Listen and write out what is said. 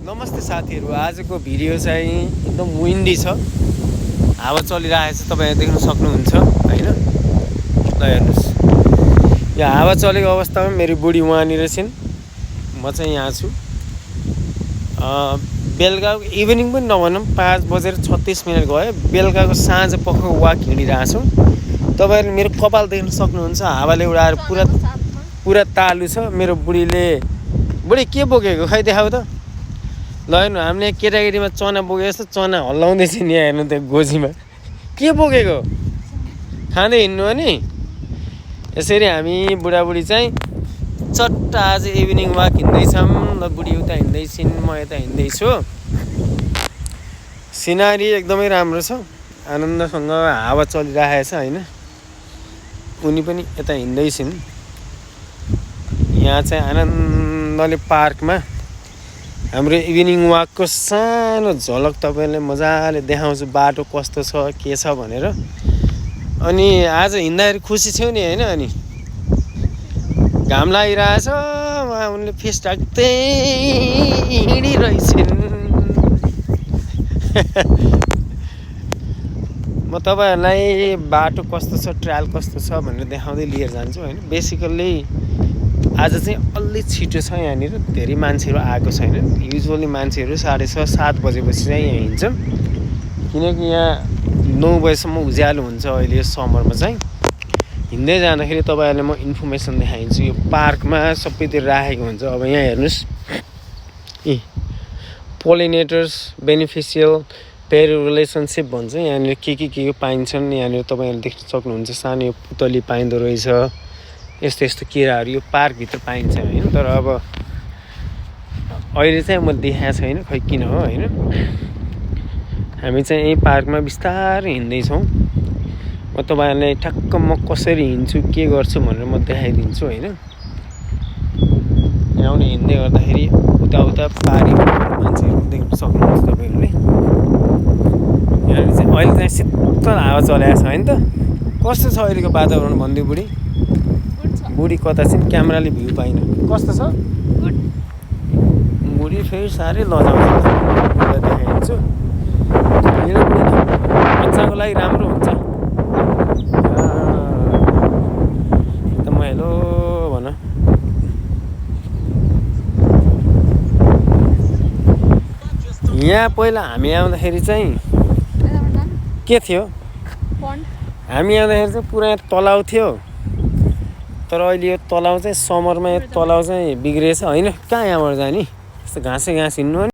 नमस्ते साथीहरू, आजको भिडियो चाहिँ एकदम विन्डी छ, हावा चलिरहेको छ। तपाईँ देख्न सक्नुहुन्छ हैन। ल हेर्नुस्, यो हावा चलेको अवस्थामा मेरो बुढी वहाँनिर छिन्, म चाहिँ यहाँ छु। बेलुका इभिनिङ पनि नभनौँ, 5:36 गयो। बेलुकाको साँझ पख वाक हिँडिरहेको छौँ। तपाईँहरूले मेरो कपाल देख्न सक्नुहुन्छ, हावाले उडाएर पुरा तालु छ। मेरो बुढी के बोकेको खै देखाऊ त। ल हेर्नु, हामीले केटाकेटीमा चना बोकेको जस्तो चना हल्लाउँदैछ नि। हेर्नु त्यो गोजीमा के बोकेको, खाँदै हिँड्नु हो नि। यसरी हामी बुढाबुढी चाहिँ चट्ट आज इभिनिङ वाक हिँड्दैछौँ। ल बुढी उता हिँड्दैछिन्, म यता हिँड्दैछु। सिनारी एकदमै राम्रो छ, आनन्दसँग हावा चलिरहेको छ हैन। उनी पनि यता हिँड्दैछिन्। यहाँ चाहिँ आनन्दले पार्कमा हाम्रो इभिनिङ वाकको सानो झलक तपाईँले मजाले देखाउँछु, बाटो कस्तो छ के छ भनेर। अनि आज हिँड्दाखेरि खुसी छौ नि हैन। अनि घाम लागिरहेछ, उहाँ उनले फेस ढाक्दै हिँडिरहेछन्। म तपाईँहरूलाई बाटो कस्तो छ, ट्रायल कस्तो छ भनेर देखाउँदै लिएर जान्छु हैन। बेसिकल्ली आज चाहिँ अलि छिटो छ, यहाँनिर धेरै मान्छेहरू आएको छैन। युजुअली मान्छेहरू 6:30-7 बजेपछि चाहिँ यहाँ हिँड्छन्, किनकि यहाँ 9 बजेसम्म उज्यालो हुन्छ अहिले यो समरमा चाहिँ। हिँड्दै जाँदाखेरि तपाईँहरूलाई म इन्फर्मेसन देखाइदिन्छु। यो पार्कमा सबैतिर राखेको हुन्छ। अब यहाँ हेर्नुहोस्, पोलिनेटर्स बेनिफिसियल पेयर रिलेसनसिप भन्छ। यहाँनिर के पाइन्छन् यहाँनिर तपाईँहरूले देख्न सक्नुहुन्छ। सानो यो पुतली पाइँदो रहेछ, यस्तो किराहरू यो पार्कभित्र पाइन्छ हैन। तर अब अहिले चाहिँ म देखाएको छैन, खै किन हो हैन। हामी चाहिँ यही पार्कमा बिस्तारै हिँड्दैछौँ। म तपाईँहरूलाई ठ्याक्क म कसरी हिँड्छु के गर्छु भनेर म देखाइदिन्छु हैन। यहाँ हिँड्दै गर्दाखेरि उता पारी मान्छेहरू देख्न सक्नुहुन्छ तपाईँहरूले। यहाँ चाहिँ अहिले चाहिँ शीतल हावा चलेको छ हैन। त कस्तो छ अहिलेको वातावरण भनिदियो बुढी। बुढी कता चाहिँ क्यामेराले भ्यू पाइन। कस्तो छ बुढी, फेरि साह्रै लजाउँछ। देखाइदिन्छु। बच्चाको लागि राम्रो हुन्छ। त म हेलो भन। यहाँ पहिला हामी आउँदाखेरि चाहिँ के थियो, हामी आउँदाखेरि चाहिँ पुरा तलाउ थियो। तर अहिले यो तलाउ चाहिँ समरमा यो तलाउ चाहिँ बिग्रेछ हैन। कहाँ यहाँबाट जाने, यस्तो घाँसे हिँड्नु